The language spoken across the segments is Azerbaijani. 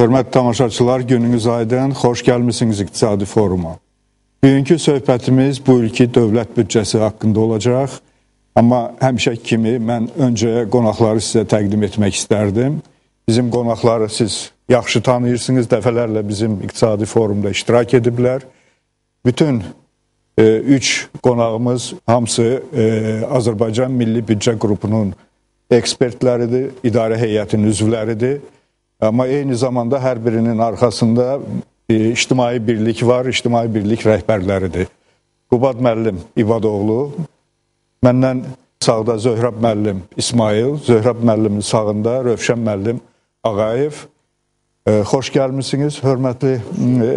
Hörmətli tamaşaçılar, gününüz aydın, xoş gəlmisiniz İqtisadi Foruma. Bugünkü söhbətimiz bu ilki dövlət büdcəsi haqqında olacaq. Amma həmişə kimi mən öncə qonaqları sizə təqdim etmək istərdim. Bizim qonaqları siz yaxşı tanıyırsınız, dəfələrlə bizim İqtisadi Forumda iştirak ediblər. Bütün üç qonağımız hamısı Azərbaycan Milli Büdcə Qrupunun ekspertləridir, idarə heyətinin üzvləridir. Amma eyni zamanda hər birinin arxasında ictimai birlik var, ictimai birlik rəhbərləridir. Qubad müəllim İbadoğlu, məndən sağda Zöhrəb müəllim İsmail, Zöhrəb müəllimin sağında Rövşən müəllim Ağayev. Xoş gəlmişsiniz, hörmətli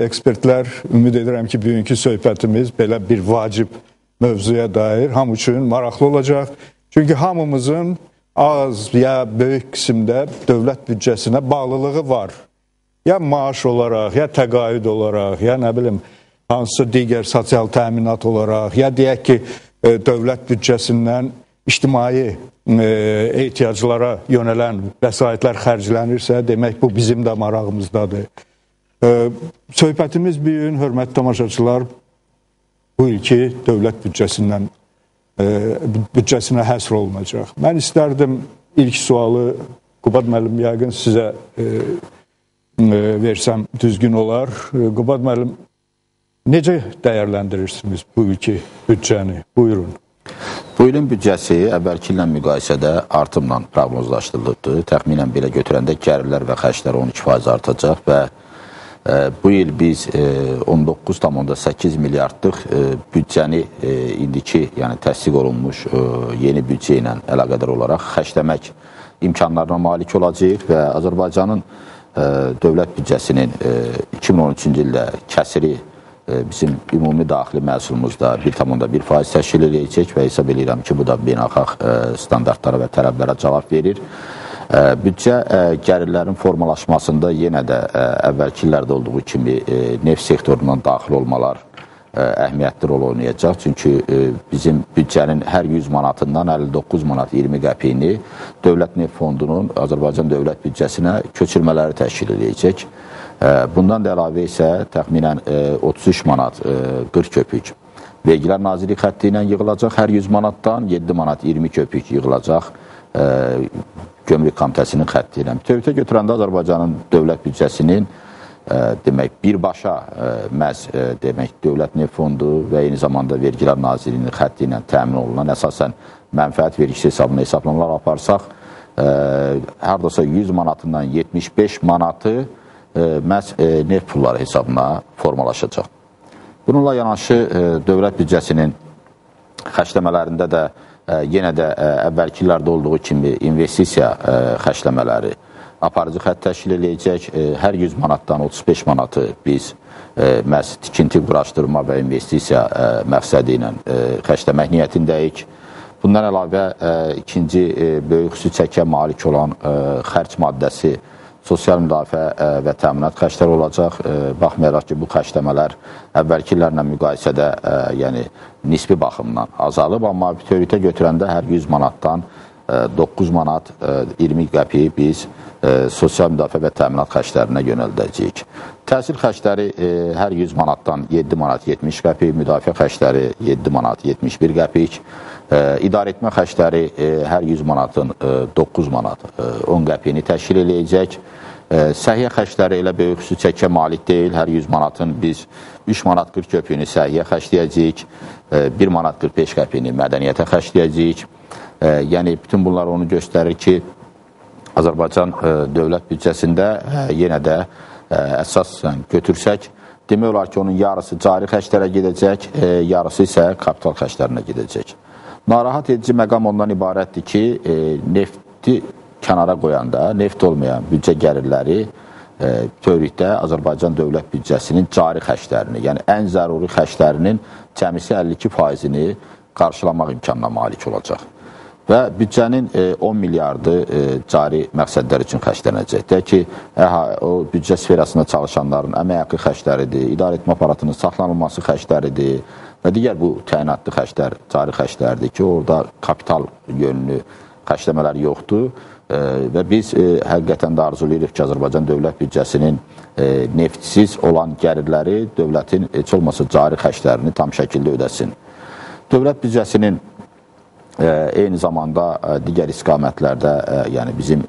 ekspertlər. Ümid edirəm ki, bugünkü söhbətimiz belə bir vacib mövzuya dair hamı üçün maraqlı olacaq. Çünki hamımızın az ya böyük qismdə dövlət büdcəsinə bağlılığı var. Ya maaş olaraq, ya təqaüd olaraq, ya nə bilim, hansısa digər sosial təminat olaraq, ya deyək ki, dövlət büdcəsindən ictimai ehtiyaclara yönələn vəsaitlər xərclənirsə, demək bu bizim də marağımızdadır. Söhbətimiz bir gün, hörmətli tamaşaçılar, bu ilki dövlət büdcəsinə həsr olunacaq. Mən istərdim ilk sualı Qubad müəllim yəqin sizə versəm düzgün olar. Qubad müəllim, necə dəyərləndirirsiniz bu ilki büdcəni? Buyurun. Bu ilin büdcəsi əvvəlki ilə müqayisədə artımla proqnozlaşdırılıbdır. Təxminən belə götürəndə gəlirlər və xərclər 12% artacaq və bu il biz 19,8 milyardlıq büdcəni indiki, yəni təsdiq olunmuş yeni büdcə ilə əlaqədar olaraq xərcləmək imkanlarına malik olacaq və Azərbaycanın dövlət büdcəsinin 2013-cü ildə kəsiri bizim ümumi daxili məhsulumuzda 1,1% təşkil edəcək və hesab edirəm ki, bu da beynəlxalq standartlara və tələblərə cavab verir. Büdcə gəlirlərin formalaşmasında yenə də əvvəlki illərdə olduğu kimi neft sektorundan daxil olmalar əhəmiyyətli rol oynayacaq. Çünki bizim büdcənin hər 100 manatından 59 manat 20 qəpiyini Dövlət Neft Fondunun Azərbaycan dövlət büdcəsinə köçürmələri təşkil edəcək. Bundan da əlavə isə təxminən 33 manat 40 köpük Vergilər Nazirliyi xətti ilə yığılacaq. Hər 100 manatdan 7 manat 20 köpük yığılacaq Gömrük Komitəsinin xətti ilə. Bütövlükdə götürəndə Azərbaycanın dövlət büdcəsinin demək birbaşa məhz demək Dövlət Neft Fondu və eyni zamanda Vergilər Nazirliyinin xətti ilə təmin olunan əsasən mənfəət vergisi hesabına hesablamalar aparsaq, hardasa 100 manatından 75 manatı məhz neft pulları hesabına formalaşacaq. Bununla yanaşı dövlət büdcəsinin xərcləmələrində də yenə də əvvəlki illərdə olduğu kimi investisiya xərcləmələri aparıcı xətt təşkil edəcək. Hər 100 manatdan 35 manatı biz məhz tikinti, quraşdırma və investisiya məqsədi ilə xərcləmək niyyətindəyik. Bundan əlavə ikinci böyük xüsusi çəkiyə malik olan xərc maddəsi sosial müdafiə və təminat xərcləri olacaq. Baxmayaraq ki, bu xərcləmələr əvvəlki illərlə müqayisədə yəni nisbi baxımdan azalıb, amma bütövlükdə götürəndə hər 100 manatdan 9 manat 20 qəpiyi biz sosial müdafiə və təminat xərclərinə yönəldəcəyik. Təhsil xərcləri hər 100 manatdan 7 manat 70 qəpik, müdafiə xərcləri 7 manat 71 qəpik, idarə etmə xərcləri hər 100 manatın 9 manat 10 qəpiyini təşkil edəcək. Səhiyyə xərcləri elə böyük xüsusi çəkiyə malik deyil. Hər 100 manatın biz 3 manat 40 qəpiyini səhiyyə xərcləyəcəyik, 1 manat 45 qəpiyini mədəniyyətə xərcləyəcəyik. Yəni, bütün bunlar onu göstərir ki, Azərbaycan dövlət büdcəsində yenə də əsasən götürsək, demək olar ki, onun yarısı cari xərclərə gedəcək, yarısı isə kapital xərclərinə gedəcək. Narahat edici məqam ondan ibarətdir ki, nefti kənara qoyanda, neft olmayan büdcə gəlirləri bütövlükdə Azərbaycan dövlət büdcəsinin cari xərclərini, yəni ən zəruri xərclərinin cəmisi 52%-ni qarşılamaq imkanına malik olacaq. Və büdcənin 10 milyardı cari məqsədlər üçün xərclənəcək. Deyək ki, o büdcə sferasında çalışanların əmək haqqı xərcləridir, idarə etmə aparatının saxlanılması xərcləridir və digər bu təyinatlı xərclər, cari xərclərdir ki, orada kapital yönlü xərcləmələr yoxdur. Və biz həqiqətən də arzulayırıq ki, Azərbaycan dövlət büdcəsinin neftsiz olan gəlirləri dövlətin heç olmasa cari xərclərini tam şəkildə ödəsin. Dövlət büdcəsinin eyni zamanda digər istiqamətlərdə, yəni bizim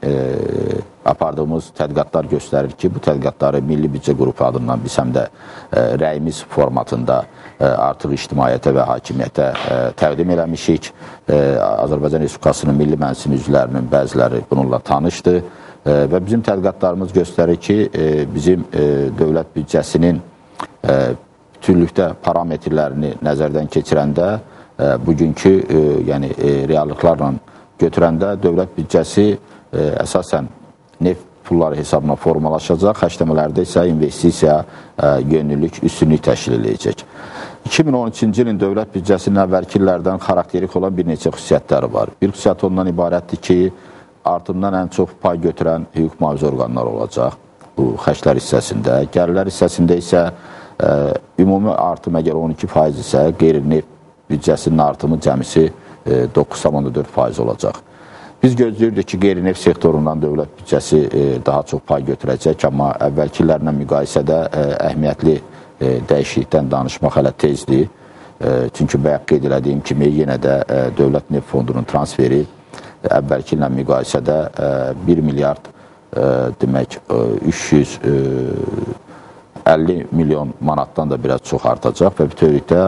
apardığımız tədqiqatlar göstərir ki, bu tədqiqatları Milli Büdcə Qrupu adından biz həm də rəyimiz formatında artıq ictimaiyyətə və hakimiyyətə təqdim eləmişik. Azərbaycan Respublikasının Milli Məclisin üzvlərinin bəziləri bununla tanışdır və bizim tədqiqatlarımız göstərir ki, bizim dövlət büdcəsinin bütünlükdə parametrlərini nəzərdən keçirəndə bugünkü yəni reallıqlarla götürəndə dövlət büdcəsi əsasən neft pulları hesabına formalaşacaq, xərcləmələrdə isə investisiya yönlülük, üstünlük təşkil edəcək. 2013-cü ilin dövlət büdcəsinin əvvəlki illərdən xarakterik olan bir neçə xüsusiyyətləri var. Bir xüsusiyyət ondan ibarətdir ki, artımdan ən çox pay götürən hüquq mühafizə orqanları olacaq bu xərclər hissəsində. Gəlirlər hissəsində isə ümumi artım əgər 12% isə qeyri-neft büdcəsinin artımı cəmisi 9,4% olacaq. Biz gözləyirdik ki, qeyri-neft sektorundan dövlət büdcəsi daha çox pay götürəcək, amma əvvəlki illərlə müqayisədə əhəmiyyətli dəyişiklikdən danışmaq hələ tezdir. Çünki bayaq qeyd elədiyim kimi, yenə də dövlət neft fondunun transferi əvvəlki ilə müqayisədə 1 milyard demək 350 milyon manatdan da biraz çox artacaq və bütövlükdə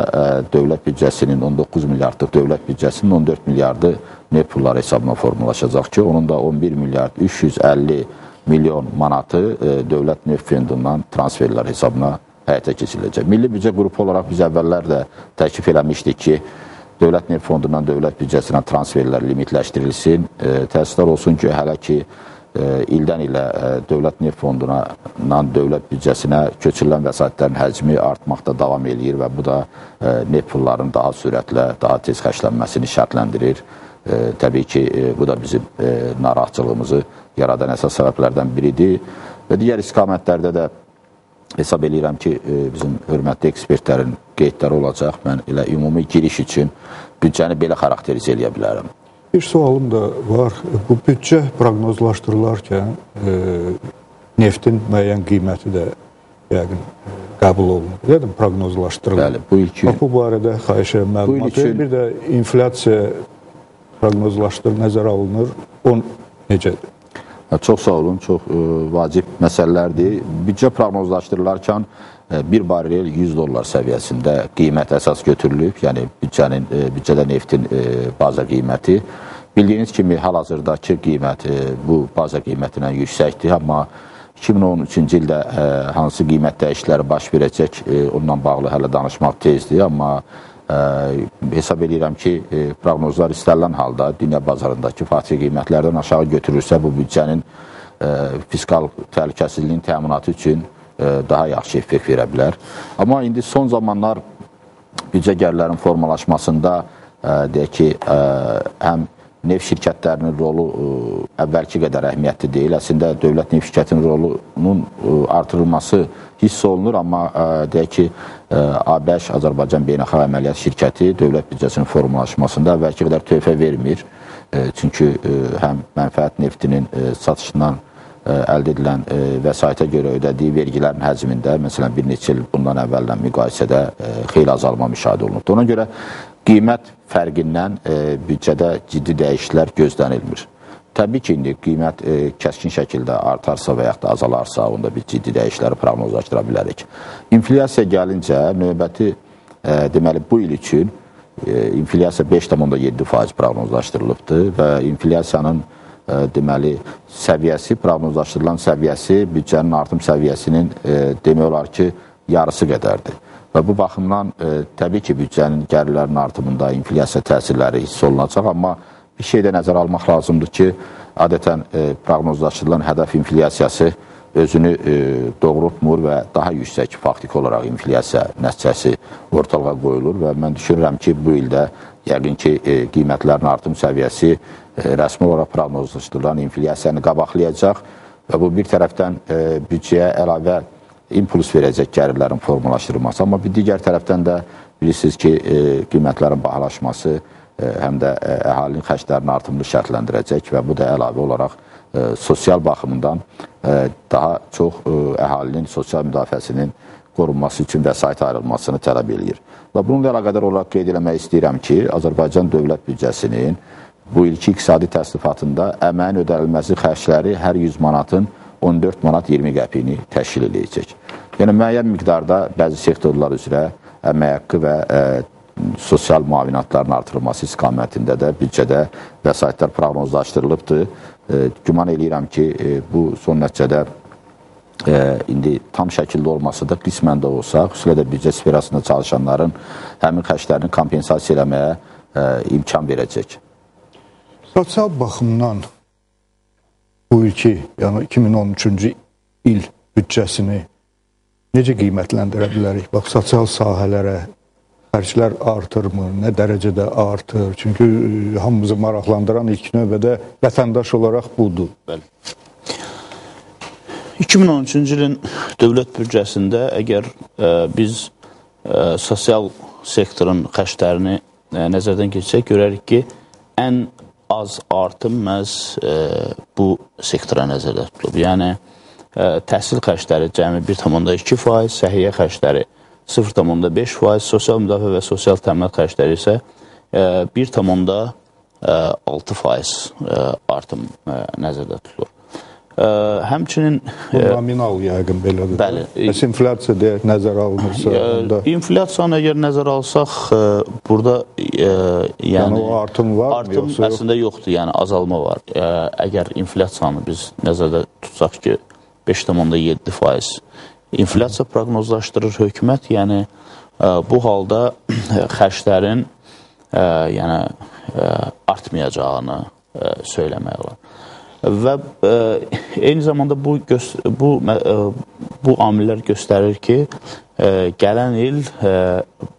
dövlət büdcəsinin 19 milyardlıq dövlət büdcəsinin 14 milyardı neft pulları hesabına formalaşacaq ki, onun da 11 milyard 350 milyon manatı dövlət neft fondundan transferlər hesabına həyata keçiriləcək. Milli Büdcə Qrupu olaraq biz əvvəllər də təklif eləmişdik ki, dövlət neft fondundan dövlət büdcəsinə transferlər limitləşdirilsin. Təəssüflər olsun ki, hələ ki ildən ilə dövlət neft fondundan dövlət büdcəsinə köçürülən vəsaitlərin həcmi artmaqda davam eləyir və bu da neft pullarının daha sürətlə, daha tez xərclənməsini şərtləndirir. Təbii ki, bu da bizim narahatçılığımızı yaradan əsas səbəblərdən biridir və digər istiqamətlərdə də hesab eləyirəm ki, bizim hörmətli ekspertlərin qeydləri olacaq. Mən elə ümumi giriş üçün büdcəni belə xarakterizə eləyə bilərəm. Bir sualım da var. Bu büdcə proqnozlaşdırılarkən neftin müəyyən qiyməti də yəqin qəbul olunur. Dedim, proqnozlaşdırılır. Bəli, bu ilki... Bu barədə xahişə məlumat verir. Bir də inflyasiya proqnozlaşdırılır, nəzərə alınır. O necədir? Çox sağ olun, çox vacib məsələlərdir. Büdcə proqnozlaşdırılarkən bir barrel 100 dollar səviyyəsində qiymət əsas götürülüb, yəni büdcədə neftin baza qiyməti. Bildiyiniz kimi, hal-hazırdakı qiymət bu baza qiymətindən yüksəkdir, amma 2013-cü ildə hansı qiymət dəyişiklikləri baş verəcək, onunla bağlı hələ danışmaq tezdir, amma hesab edirəm ki, proqnozlar istənilən halda dünya bazarındakı faciə qiymətlərdən aşağı götürürsə, bu büdcənin fiskal təhlükəsizliyin təminatı üçün daha yaxşı effekt verə bilər. Amma indi son zamanlar büdcə gəlirlərin formalaşmasında deyək ki, həm neft şirkətlərinin rolu əvvəlki qədər əhəmiyyətli deyil. Əslində, dövlət neft şirkətinin rolunun artırılması hiss olunur, amma deyək ki, ABŞ, Azərbaycan Beynəlxalq Əməliyyat Şirkəti dövlət büdcəsinin formalaşmasında əvvəlki qədər töhfə vermir. Çünki həm mənfəət neftinin satışından əldə edilən vəsaitə görə ödədiyi vergilərin həcmində, məsələn, bir neçə il bundan əvvəldən müqayisədə xeyli azalma müşahidə olunubdur. Ona görə qiymət fərqindən büdcədə ciddi dəyişikliklər gözlənilmir. Təbii ki, indi qiymət kəskin şəkildə artarsa və yaxud da azalarsa, onda bir ciddi dəyişiklikləri proqnozlaşdıra bilərik. İnflyasiya gəlincə, növbəti, deməli, bu il üçün inflyasiya 5,7% proqnozlaşdırılıbdır və inflyasiyanın deməli, səviyyəsi, proqnozlaşdırılan səviyyəsi büdcənin artım səviyyəsinin demək olar ki, yarısı qədərdir. Və bu baxımdan təbii ki, büdcənin gəlirlərinin artımında inflyasiya təsirləri hiss olunacaq, amma bir şeydə nəzər almaq lazımdır ki, adətən proqnozlaşdırılan hədəf inflyasiyası özünü doğrultmur və daha yüksək faktiki olaraq inflyasiya nəticəsi ortalığa qoyulur və mən düşünürəm ki, bu ildə yəqin ki, qiymətlərin artım səviyyəsi rəsmi olaraq proqnozlaşdırılan inflyasiyanı qabaqlayacaq və bu bir tərəfdən büdcəyə əlavə impuls verəcək gəlirlərin formalaşdırılması. Amma bir digər tərəfdən də bilirsiniz ki, qiymətlərin bahalaşması həm də əhalinin xərclərinin artımını şərtləndirəcək və bu da əlavə olaraq sosial baxımından daha çox əhalinin sosial müdafiəsinin qorunması üçün vəsait ayrılmasını tələb edir. Və bununla əlaqədar olaraq qeyd eləmək istəyirəm ki, Azərbaycan dövlət büdcəsinin bu ilki iqtisadi təsnifatında əməyin ödənilməsi xərcləri hər 100 manatın 14 manat 20 qəpiyini təşkil edəcək. Yəni, müəyyən miqdarda bəzi sektorlar üzrə əmək haqqı və sosial müavinatların artırılması istiqamətində də büdcədə vəsaitlər proqnozlaşdırılıbdır. Güman edirəm ki, bu son nəticədə indi tam şəkildə olmasa da qismən də olsa, xüsusilə də büdcə sferasında çalışanların həmin xərclərini kompensasiya eləməyə imkan verəcək. Sosial baxımdan bu ilki, yəni 2013-cü il büdcəsini necə qiymətləndirə bilərik? Bax, sosial sahələrə xərclər artırmı, nə dərəcədə artır? Çünki hamımızı maraqlandıran ilk növbədə vətəndaş olaraq budur. Bəli. 2013-cü ilin dövlət büdcəsində əgər biz sosial sektorun xərclərini nəzərdən keçsək, görərik ki, ən az artım məhz bu sektora nəzərdə tutulub. Yəni, təhsil xərcləri cəmi 1,2%, səhiyyə xərcləri 0,5%, sosial müdafiə və sosial təminat xərcləri isə 1,6% artım nəzərdə tutulur. Həmçinin... Nominal yəqin belədir. Bəli. Bəs inflyasiya deyək, nəzərə alınırsa... İnflyasiyanı əgər nəzərə alsaq, burada yəni o artım var mı? Artım əslində yoxdur, yəni azalma var. Əgər inflyasiyanı biz nəzərdə tutsaq ki, 5,7% inflyasiya proqnozlaşdırır hökumət, yəni bu halda xərclərin artmayacağını söyləmək olar. Və eyni zamanda bu amillər göstərir ki, gələn il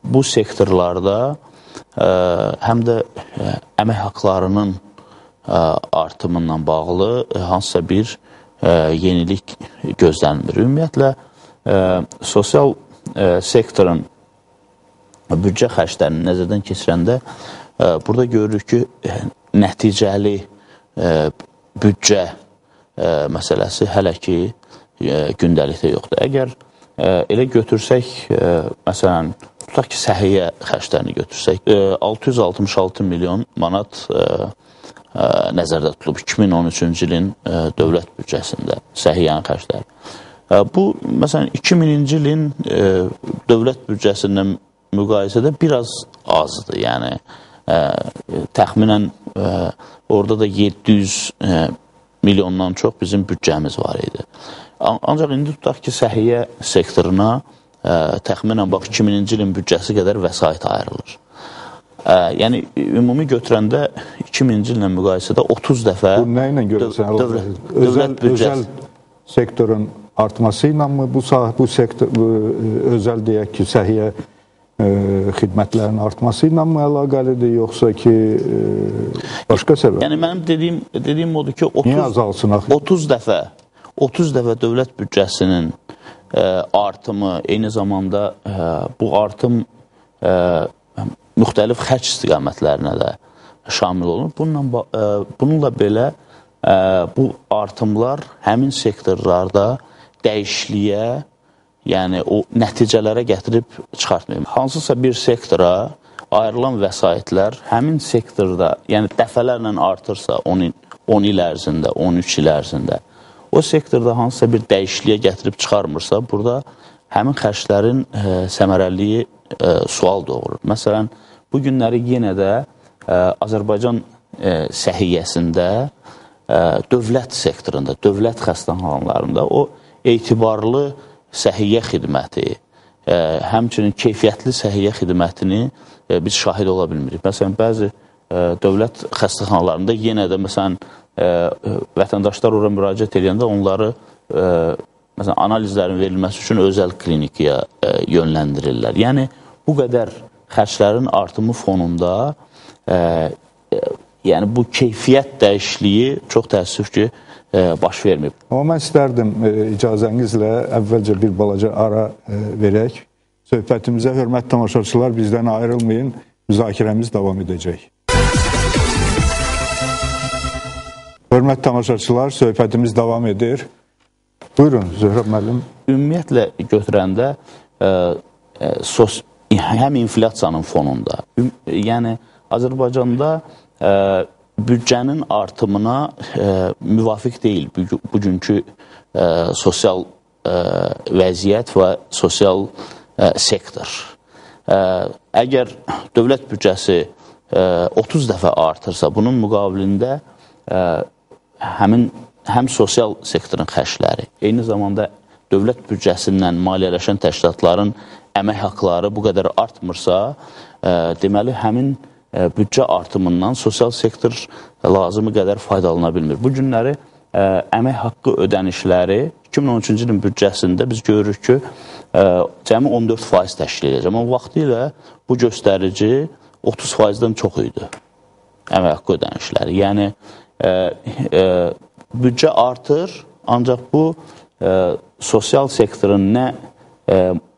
bu sektorlarda həm də əmək haqlarının artımından bağlı hansısa bir yenilik gözlənmir. Ümumiyyətlə, sosial sektorun büdcə xərclərini nəzərdən keçirəndə burada görürük ki, nəticəli büdcə məsələsi hələ ki gündəlikdə yoxdur. Əgər elə götürsək, məsələn, tutaq ki, səhiyyə xərclərini götürsək, 666 milyon manat nəzərdə tutulub 2013-cü ilin dövlət büdcəsində səhiyyənin xərcləri. Bu, məsələn, 2000-ci ilin dövlət büdcəsindən müqayisədə biraz azdır. Yəni, təxminən orada da 700 milyondan çox bizim büdcəmiz var idi. Ancaq indi tutaq ki, səhiyyə sektoruna təxminən 2000-ci ilin büdcəsi qədər vəsait ayrılır. Yəni, ümumi götürəndə 2000-ci illə müqayisədə 30 dəfə... Bu nə ilə görürsən? Özəl sektorun artması ilə mi bu sektor, özəl deyək ki, səhiyyə xidmətlərin artması ilə mi əlaqəlidir, yoxsa ki, başqa səbəb? Yəni, mənim dediyim odur ki, 30 dəfə dövlət büdcəsinin artımı, eyni zamanda bu artım müxtəlif xərc istiqamətlərinə də şamil olunur. Bununla belə bu artımlar həmin sektorlarda dəyişikliyə, yəni o nəticələrə gətirib çıxartmayım. Hansısa bir sektora ayrılan vəsaitlər həmin sektorda, yəni dəfələrlə artırsa 10 il ərzində, 13 il ərzində, o sektorda hansısa bir dəyişikliyə gətirib çıxarmırsa, burada həmin xərclərin səmərəliliyi sual doğurur. Məsələn, bu günləri yenə də Azərbaycan səhiyyəsində, dövlət sektorunda, dövlət xəstəxanalarında o etibarlı səhiyyə xidməti, həmçinin keyfiyyətli səhiyyə xidmətini biz şahid ola bilmirik. Məsələn, bəzi dövlət xəstəxanalarında yenə də, məsələn, vətəndaşlar ora müraciət edəndə onları məsələn, analizlərin verilməsi üçün özəl klinikaya yönləndirirlər. Yəni, bu qədər xərclərin artımı fonunda yəni bu keyfiyyət dəyişikliyi çox təəssüf ki, baş verməyib. Amma mən istərdim icazənizlə əvvəlcə bir balaca ara verək. Söhbətimizə hörmətli tamaşaçılar bizdən ayrılmayın, müzakirəmiz davam edəcək. Hörmətli tamaşaçılar, söhbətimiz davam edir. Buyurun, Zöhrə müəllim. Ümumiyyətlə götürəndə həm inflyasiyanın fonunda, yəni Azərbaycanda büdcənin artımına müvafiq deyil bugünkü sosial vəziyyət və sosial sektor. Əgər dövlət büdcəsi 30 dəfə artırsa, bunun müqabilində həm sosial sektorun xərcləri, eyni zamanda dövlət büdcəsindən maliyyələşən təşkilatların əmək haqları bu qədər artmırsa, deməli, həmin büdcə artımından sosial sektor lazımı qədər faydalana bilmir. Bu günləri əmək haqqı ödənişləri 2013-cü ilin büdcəsində biz görürük ki, cəmi 14% təşkil edəcək. Amma vaxtı ilə bu göstərici 30%-dən çox idi əmək haqqı ödənişləri. Yəni, büdcə artır, ancaq bu sosial sektorun nə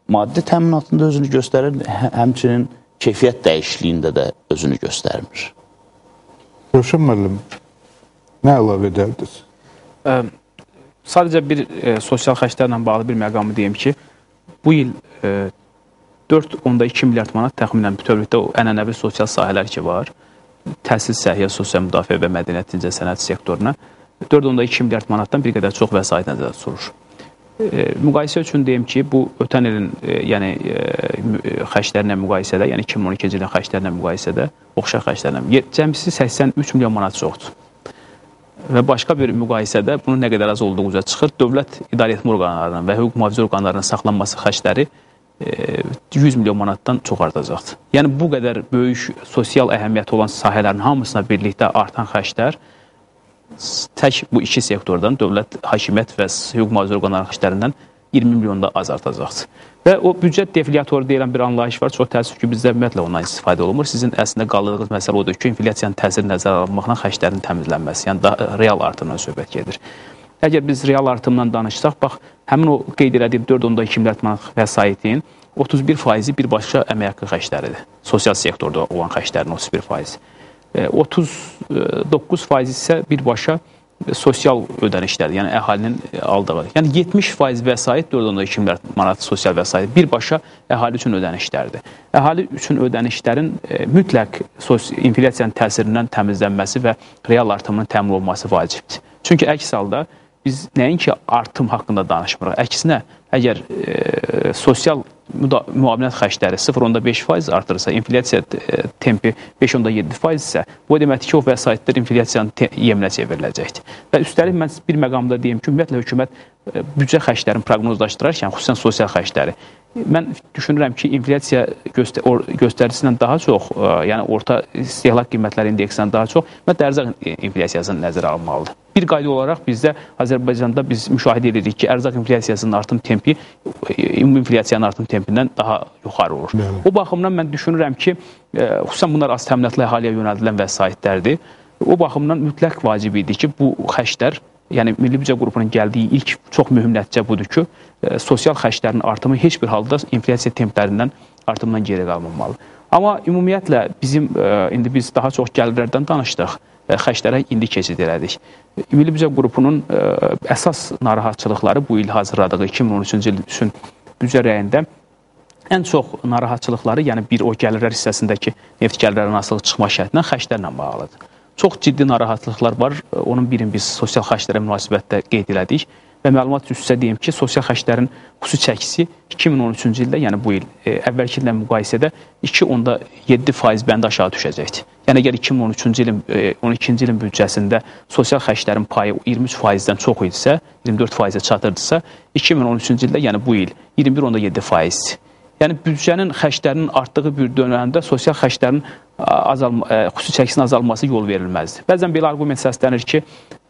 maddi təminatında özünü göstərir, həmçinin keyfiyyət dəyişikliyində də özünü göstərmir. Rövşən müəllim, nə əlavə edərdiniz? Sadəcə bir sosial xərclərlə bağlı bir məqamı deyim ki, bu il 4.2 milyard manat təxminən bütövlükdə o ənənəvi sosial sahələr ki var, təhsil, səhiyyə, sosial müdafiə və mədəniyyət, ticarət, sənət sektoruna 4.2 milyard manatdan bir qədər çox vəsait nəzərdə tutulur. Müqayisə üçün deyim ki, bu ötən ilin xərclərlə müqayisədə, yəni 2012-ci ilin xərclərlə müqayisədə, oxşar xərclərlə, cəmsi 83 milyon manat çoxdur. Və başqa bir müqayisədə bunun nə qədər az olduğu üzrə çıxır. Dövlət idarəetmə orqanlarının və hüquq mühafizə orqanlarının saxlanması xərcləri 100 milyon manatdan çox artacaqdır. Yəni, bu qədər böyük sosial əhəmiyyəti olan sahələrin hamısına birlikdə artan xərclər tək bu iki sektordan, dövlət, hakimiyyət və hüquq mühafizə orqanlarının xərclərindən 20 milyonda az artacaqdır. Və o büdcə deflyatoru deyilən bir anlayış var. Çox təəssüf ki, bizdə ümumiyyətlə ondan istifadə olunmur. Sizin əslində qaldırdığınız məsələ odur ki, inflyasiyanın təsiri nəzərə alınmaqla xərclərin təmizlənməsi, yəni daha real artımdan söhbət gedir. Əgər biz real artımdan danışsaq, bax, həmin o qeyd elədiyim 4.2 milyard manat vəsaitin 31% birbaşa əmək haqqı xərcləridir. Sosial sektorda olan xərclərin 31%. 39% isə birbaşa sosial ödənişlərdir, yəni əhalinin aldığı. Yəni 70% vəsait 4.2 milyard manat sosial vəsait birbaşa əhali üçün ödənişlərdir. Əhali üçün ödənişlərin mütləq inflyasiyanın təsirindən təmizlənməsi və real artımının təmin olunması vacibdir. Çünki əks halda biz nəinki artım haqqında danışmırıq. Əksinə, əgər sosial müavinət xərcləri 0.5% artırırsa, inflyasiya tempi 5.7% isə, bu deməkdir ki, o vəsaitlər inflyasiyanın yeminə çevriləcəkdir. Və üstəlik, mən bir məqamda deyim ki, ümumiyyətlə hökumət büdcə xərclərini proqnozlaşdırarkən, xüsusən sosial xərcləri, mən düşünürəm ki, inflyasiya göstəricisindən daha çox, yəni orta istehlak qiymətləri indeksindən daha çox, ərzaq inflyasiyasının nəzərə alınmalıdır. Bir qayda olaraq bizdə Azərbaycanda biz müşahidə edirik ki, ərzaq inflyasiyasının artım tempi ümumi inflyasiyanın artım tempindən daha yuxarı olur. O baxımdan mən düşünürəm ki, xüsusən bunlar az təminatlı əhaliyə yönəldilən vəsaitlərdir. O baxımdan mütləq vacib idi ki, bu xərclər, yəni Milli Büdcə qrupunun gəldiyi ilk çox mühüm nəticə budur ki, sosial xərclərin artımı heç bir halda inflyasiya templərindən artımdan geri qalmamalı. Amma ümumiyyətlə bizim, indi biz daha çox gəlirlərdən danışdıq, xərclərə indi keçid elədik. Milli Büdcə qrupunun əsas narahatçılıqları bu il hazırladığı 2013-cü il üçün büdcə rəyində ən çox narahatçılıqları, yəni bir o gəlirlər hissəsindəki neft gəlirlərinin asılı çıxma şərtindən xərclərlə bağlıdır. Çox ciddi narahatlıqlar var. Onun birini biz sosial xərclərə münasibətdə qeyd elədik və məlumat üstə deyim ki, sosial xərclərin xüsusi çəkisi 2013-cü ildə, yəni bu il əvvəlki illə müqayisədə 2.7% bəndə aşağı düşəcəkdir. Yəni əgər 2013-cü ilin 12-ci ilin büdcəsində sosial xərclərin payı 23%-dən çox idisə, 24%-ə çatırdısa, 2013-cü ildə, yəni bu il 21.7%-dir. Yəni büdcənin xərclərinin artdığı bir dönəmdə sosial xərclərin xüsusi çəkisinin azalması yol verilməzdir. Bəzən belə arqument səslənir ki,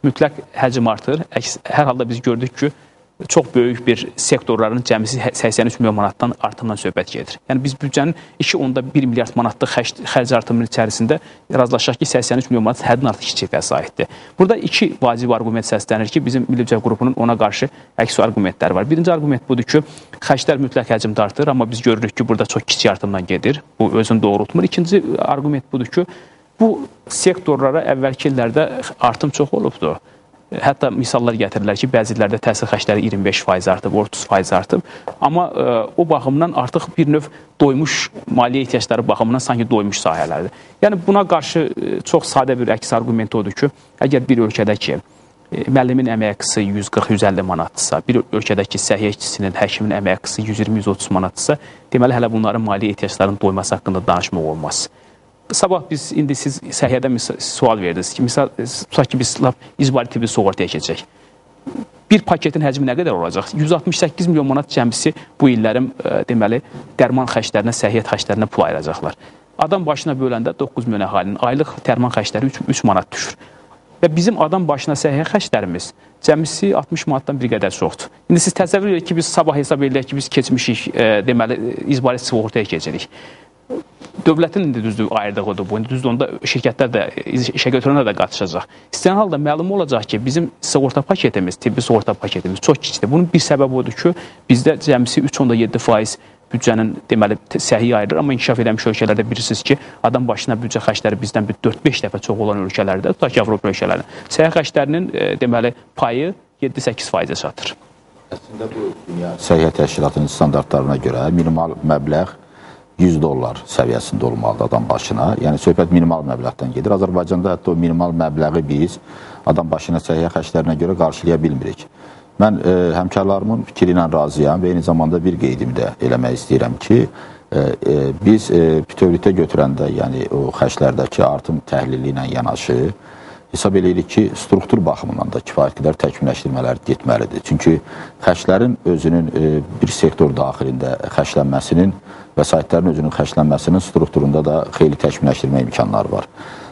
mütləq həcm artır. Hər halda biz gördük ki, çox böyük bir sektorların cəmisi 83 milyon manatdan artımdan söhbət gedir. Yəni biz büdcənin 2.1 milyard manatlıq xərc artımının içərisində razılaşaq ki, 83 milyon manat həddən artıq kiçik vəsaitdir. Burada iki vacib arqument səslənir ki, bizim Milli Büdcə qrupunun ona qarşı əks arqumentləri var. Birinci arqument budur ki, xərclər mütləq həcmdə artır, amma biz görürük ki, burada çox kiçik artımdan gedir. Bu özünü doğrultmur. İkinci arqument budur ki, Bu sektorlara əvvəlki illərdə artım çox olubdur. Hətta misallar gətirirlər ki, bəzilərdə təhsil xərcləri 25% artıb, 30% artıb. Amma o baxımdan artıq bir növ doymuş, maliyyə ehtiyacları baxımından sanki doymuş sahələrdir. Yəni buna qarşı çox sadə bir əks arqument odur ki, əgər bir ölkədə ki, müəllimin əmək haqqısı 140-150 manatdırsa, bir ölkədə ki, səhiyyə işçisinin, həkimin əmək haqqısı 120-130 manatdırsa, deməli hələ bunların maliyyə ehtiyaclarının doyması haqqında danışmaq olmaz. Sabah biz, indi siz səhiyyədən sual verdiniz ki, misal, tutaq ki, biz icbari tibbi sığortaya keçəcək. Bir paketin həcmi nə qədər olacaq? 168 milyon manat cəmsi bu illərin, deməli, dərman xərclərinə, səhiyyət xərclərinə pul ayıracaqlar. Adam başına böləndə 9 milyon əhalinin aylıq dərman xərcləri 3 manat düşür. Və bizim adam başına səhiyyə xərclərimiz cəmsi 60 manatdan bir qədər çoxdur. İndi siz təsəvvür edin ki, biz sabah hesab edək ki, biz keçmişik, deməli, icbari sığortaya keçirik. Dövlətin indi düzdür ayırdığıdır bu. İndi düzdür onda şirkətlər də, işə götürənlər də qatışacaq. İstəyən halda məlum olacaq ki, bizim sığorta paketimiz, tibbi sığorta paketimiz çox kiçikdir. Bunun bir səbəbi odur ki, bizdə cəmsi 3,7% büdcənin deməli səhiyyə ayrılır. Amma inkişaf edilmiş ölkələrdə bilirsiniz ki, adam başına büdcə xərcləri bizdən 4-5 dəfə çox olan ölkələrdə, tutaq ki, Avropa ölkələrinin səhiyyə xərclərinin deməli payı 7-8%-ə çatır. Əslində bu dünya səhiyyə təşkilatının standartlarına görə minimal məbləğ $100 səviyyəsində olmalıdır adam başına. Yəni söhbət minimal məbləğdən gedir. Azərbaycanda hətta o minimal məbləği biz adam başına səhiyyə xərclərinə görə qarşılaya bilmirik. Mən həmkarlarımın fikri ilə razıyam və eyni zamanda bir qeydimi də eləmək istəyirəm ki, biz bütövlükdə götürəndə, yəni o xərclərdəki artım təhlili ilə yanaşı hesab edirik ki, struktur baxımından da kifayət qədər təkmilləşdirmələr getməlidir. Çünki xərclərin özünün bir sektor daxilində xərclənməsinin, vəsaitlərin özünün xərclənməsinin strukturunda da xeyli təkmilləşdirmə imkanları var.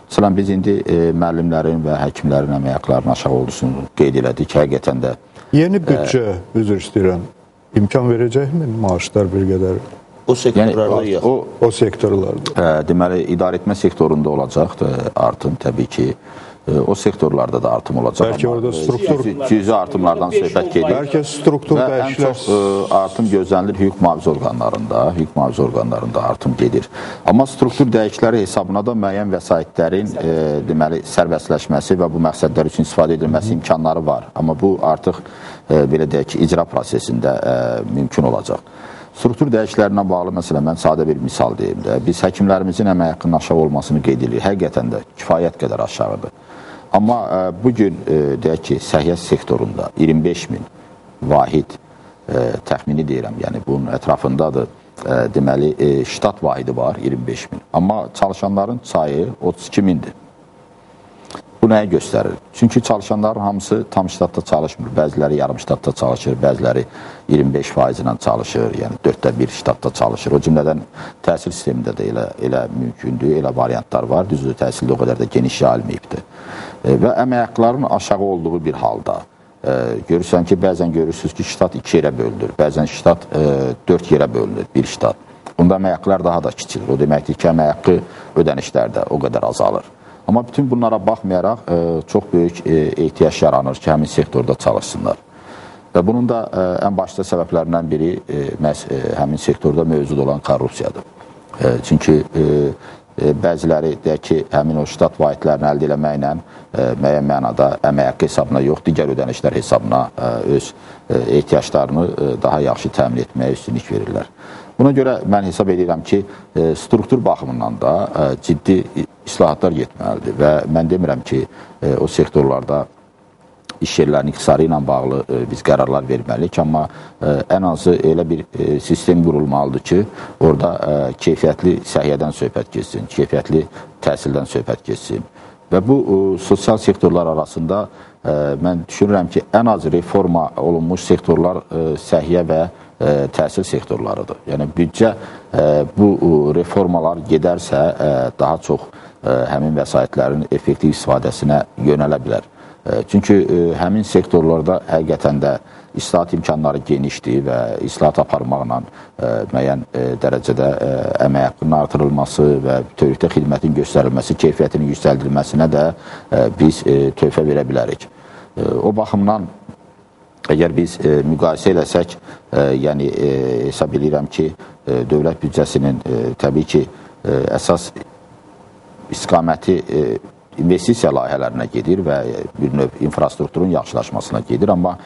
Məsələn, biz indi müəllimlərin və həkimlərin əmək haqqlarının aşağı olduğunu qeyd elədik. Həqiqətən də yeni büdcə, üzr istəyirəm, imkan verəcəkmi maaşlar bir qədər? O sektorlarda yox. O sektorlarda. Deməli, idarəetmə sektorunda olacaqdır artım təbii ki. O sektorlarda da artım olacaq. Bəlkə orada struktur... Cüzi artımlardan söhbət gedir. Bəlkə struktur dəyişilər... Ən çox artım gözlənilir hüquq mühafizə orqanlarında artım gedir. Amma struktur dəyişikləri hesabına da müəyyən vəsaitlərin deməli, sərbəstləşməsi və bu məqsədlər üçün istifadə edilməsi imkanları var. Amma bu artıq, belə deyək ki, icra prosesində mümkün olacaq. Struktur dəyişiklərinə bağlı, məsələn, mən sadə bir misal deyim də. Biz həkimlərimizin əmək haqqının aşağı olmasını qeyd edirik. Həqiqətən də kifayət qədər aşağıdır. Amma bugün, deyək ki, səhiyyə sektorunda 25 min vahid təxmini deyirəm, yəni bunun ətrafındadır, deməli, ştat vahidi var 25 min. Amma çalışanların sayı 32 mindir. Bu nəyə göstərir? Çünki çalışanların hamısı tam ştatda çalışmır. Bəziləri yarım ştatda çalışır, bəziləri 25% ilə çalışır, yəni 1/4 ştatda çalışır. O cümlədən təhsil sistemində də elə mümkündür, elə variantlar var. Düzdür, təhsildə o qədər də geniş yayılmayıbdır. Və əmək haqqlarının aşağı olduğu bir halda görürsən ki, bəzən görürsünüz ki, ştat 2 yerə bölünür, bəzən ştat 4 yerə bölünür, bir ştat. Onda əmək haqqlar daha da kiçilir. O deməkdir ki, əmək haqqı ödənişlər də o qədər azalır. Amma bütün bunlara baxmayaraq çox böyük ehtiyac yaranır ki, həmin sektorda çalışsınlar. Və bunun da ən başda səbəblərindən biri məhz həmin sektorda mövcud olan korrupsiyadır. Çünki bəziləri deyək ki, həmin o ştat vahidlərini əldə eləməklə müəyyən mənada əmək haqqı hesabına yox, digər ödənişlər hesabına öz ehtiyaclarını daha yaxşı təmin etməyə üstünlük verirlər. Buna görə mən hesab edirəm ki, struktur baxımından da ciddi islahatlar getməlidir və mən demirəm ki, o sektorlarda iş yerlərinin ixtisarı ilə bağlı biz qərarlar verməliyik, amma ən azı elə bir sistem qurulmalıdır ki, orada keyfiyyətli səhiyyədən söhbət geçsin, keyfiyyətli təhsildən söhbət geçsin. Və bu sosial sektorlar arasında mən düşünürəm ki, ən az reforma olunmuş sektorlar səhiyyə və təhsil sektorlarıdır. Yəni, büdcə bu reformalar gedərsə, daha çox həmin vəsaitlərin effektiv istifadəsinə yönələ bilər. Çünki həmin sektorlarda həqiqətən də islahat imkanları genişdir və islahat aparmaqla müəyyən dərəcədə əmək haqqının artırılması və bütövlükdə xidmətin göstərilməsi, keyfiyyətinin yüksəldilməsinə də biz töhfə verə bilərik. O baxımdan əgər biz müqayisə eləsək, yəni hesab edirəm ki, dövlət büdcəsinin təbii ki, əsas istiqaməti investisiya layihələrinə gedir və bir növ infrastrukturun yaxşılaşmasına gedir. Amma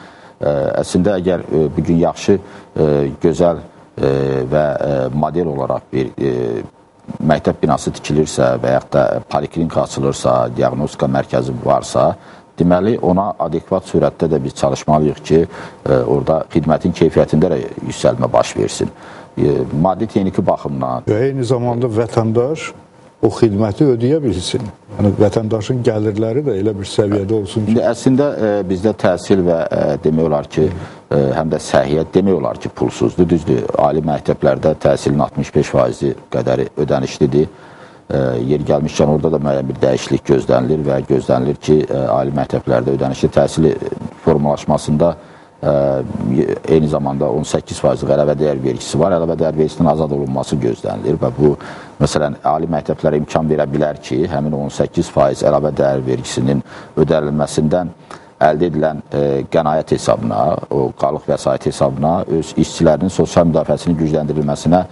əslində əgər bugün yaxşı, gözəl və model olaraq bir məktəb binası tikilirsə və yaxud da poliklinika açılırsa, diaqnostika mərkəzi varsa, deməli ona adekvat sürətdə də biz çalışmalıyıq ki, orada xidmətin keyfiyyətində də yüksəlmə baş versin. Maddi texniki baxımdan. Eyni zamanda vətəndaş o xidməti ödəyə bilsin. Yəni, vətəndaşın gəlirləri də elə bir səviyyədə olsun ki. Əslində, bizdə təhsil və demək olar ki, həm də səhiyyə demək olar ki, pulsuzdur. Düzdür, ali məktəblərdə təhsilin 65% qədəri ödənişlidir. Yer gəlmişkən orada da müəyyən bir dəyişiklik gözlənilir və gözlənilir ki, ali məktəblərdə ödənişli təhsili formalaşmasında eyni zamanda 18% əlavə dəyər vergisi var. Əlavə dəyər vergisinin azad olunması gözlənilir və bu, məsələn, ali məktəblərə imkan verə bilər ki, həmin 18% əlavə dəyər vergisinin ödənilməsindən əldə edilən qənaət hesabına, o qalıq vəsait hesabına öz işçilərinin sosial müdafiəsinin gücləndirilməsinə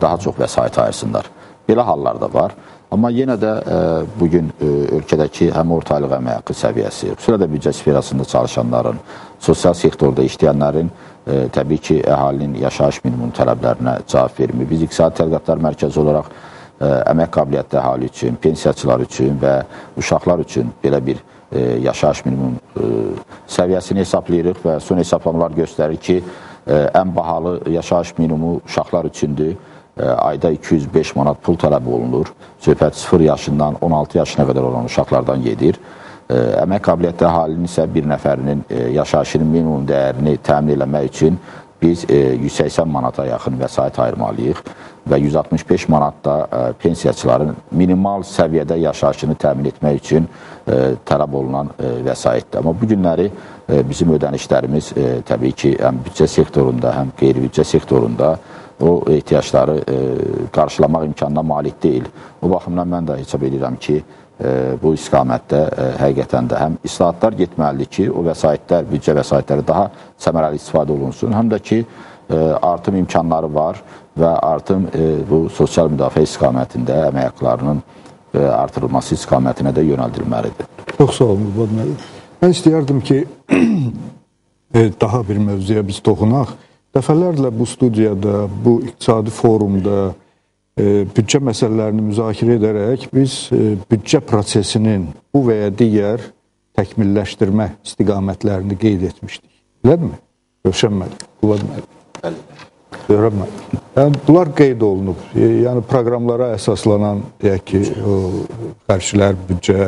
daha çox vəsait ayırsınlar. Belə hallar da var. Amma yenə də bugün ölkədəki həm ortalıq əmək haqqı səviyyəsi, xüsusilə də büdcə sferasında çalışanların, sosial sektorda işləyənlərin təbii ki, əhalinin yaşayış minimum tələblərinə cavab vermir. Biz İqtisadi Tədqiqatlar Mərkəzi olaraq əmək qabiliyyətli əhali üçün, pensiyaçılar üçün və uşaqlar üçün belə bir yaşayış minimum səviyyəsini hesablayırıq və son hesablamalar göstərir ki, ən bahalı yaşayış minimumu uşaqlar üçündür. Ayda 205 manat pul tələb olunur. Söhbət 0 yaşından 16 yaşına qədər olan uşaqlardan gedir. Əmək qabiliyyətli əhalinin isə bir nəfərinin yaşayışının minimum dəyərini təmin eləmək üçün biz 180 manata yaxın vəsait ayırmalıyıq və 165 manat da pensiyaçıların minimal səviyyədə yaşayışını təmin etmək üçün tələb olunan vəsaitdir. Amma bu günləri bizim ödənişlərimiz təbii ki, həm büdcə sektorunda, həm qeyri-büdcə sektorunda o ehtiyacları qarşılamaq imkanına malik deyil. Bu baxımdan mən də hesab edirəm ki, bu istiqamətdə həqiqətən də həm islahatlar getməlidir ki, o vəsaitlər, büdcə vəsaitləri daha səmərəli istifadə olunsun, həm də ki, artım imkanları var və artım bu sosial müdafiə istiqamətində əmək haqqlarının artırılması istiqamətinə də yönəldilməlidir. Çox sağ olun, Qubad müəllim. Mən istəyərdim ki, daha bir mövzuya biz toxunaq. Dəfələrlə bu studiyada, bu iqtisadi forumda büdcə məsələlərini müzakirə edərək biz büdcə prosesinin bu və ya digər təkmilləşdirmə istiqamətlərini qeyd etmişdik. Elədirmi? Rövşən müəllim, Qubad müəllim. Yəni, bunlar qeyd olunub. Yəni, proqramlara əsaslanan, deyək ki, xərclər, büdcə,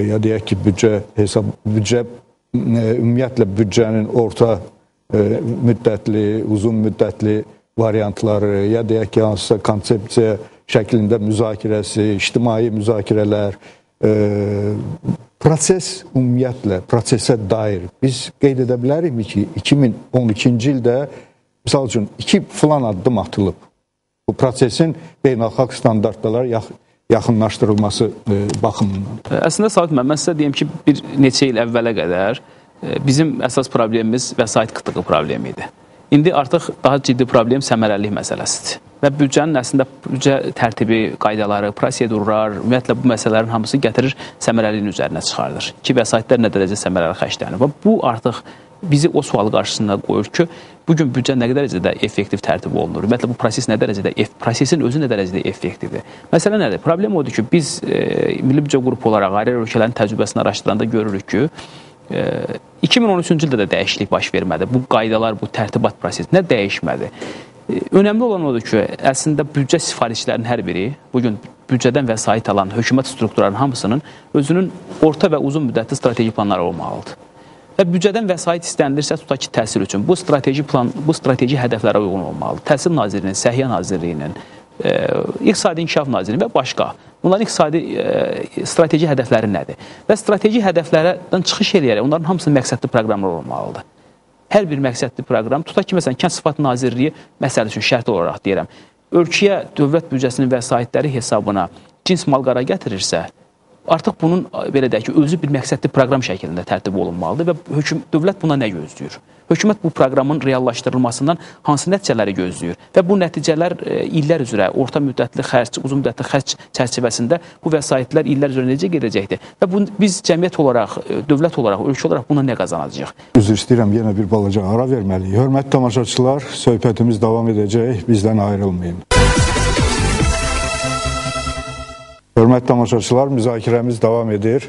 ya deyək ki, büdcə, ümumiyyətlə büdcənin orta müddətli, uzun müddətli variantları, ya deyək ki, hansısa konsepsiya şəklində müzakirəsi, ictimai müzakirələr, proses ümumiyyətlə, prosesə dair biz qeyd edə bilərik ki, 2012-ci ildə misal üçün 2 filan addım atılıb. Bu prosesin beynəlxalq standartlara yaxınlaşdırılması baxımından. Əslində, Sabit müəllim, mən sizə deyim ki, bir neçə il əvvələ qədər bizim əsas problemimiz vəsait qıtlığı problemi idi. İndi artıq daha ciddi problem səmərəlilik məsələsidir. Və büdcənin əslində büdcə tərtibi, qaydaları, prosedurlar, ümumiyyətlə bu məsələlərin hamısı gətirir səmərəliliyin üzərinə çıxardır ki, vəsaitlər nə dərəcə səmərəli xərclənir. Və bu artıq bizi o sualı qarşısında qoyur ki, bugün büdcə nə dərəcədə effektiv tərtib olunur? Ümumiyyətlə bu proses nə dərəcədə, prosesin özü nə dərəcədə effektivdir? Məsələ nədir? Problem odur ki, biz Milli Büdcə Qrupu olaraq ayrı ölkələrin təcrübəsini araşdıranda görürük ki, 2013-cü ildə də dəyişiklik baş vermədi. Bu qaydalar, bu tərtibat prosesi nə dəyişmədi? Önəmli olan odur ki, əslində büdcə sifarişlərinin hər biri, bugün büdcədən vəsait alan hökumət strukturlarının hamısının özünün orta və uzun müddətli strateji planları olmalıdır. Və büdcədən vəsait istənilirsə, tutaq ki, təhsil üçün bu strateji hədəflərə uyğun olmalıdır. Təhsil Nazirliyinin, Səhiyyə Nazirliyinin, İqtisadi İnkişaf Nazirliyinin və başqa. Bunların iqtisadi strateji hədəfləri nədir? Və strateji hədəflərdən çıxış eləyərək onların hamısının məqsədli proqramlar olmalıdır. Hər bir məqsədli proqram, tutaq ki, məsələn, Kənd Sıfatı Nazirliyi məsəl üçün şərti olaraq deyirəm, ölkəyə dövlət büdcəsinin vəsaitləri hesabına cins mal qara gətirirsə, artıq bunun, belə deyək ki, özü bir məqsədli proqram şəklində tərtib olunmalıdır və dövlət buna nə gözləyir? Hökumət bu proqramın reallaşdırılmasından hansı nəticələri gözləyir və bu nəticələr illər üzrə orta müddətli xərc, uzun müddətli xərc çərçivəsində bu vəsaitlər illər üzrə necə gedəcəkdir və biz cəmiyyət olaraq, dövlət olaraq, ölkə olaraq buna nə qazanacağıq? Üzr istəyirəm, yenə bir balaca ara verməliyik. Hörmətli tamaşaçılar, söhbətimiz davam edəcək, bizdən ayrılmayın. Hörmətli tamaşaçılar, müzakirəmiz davam edir.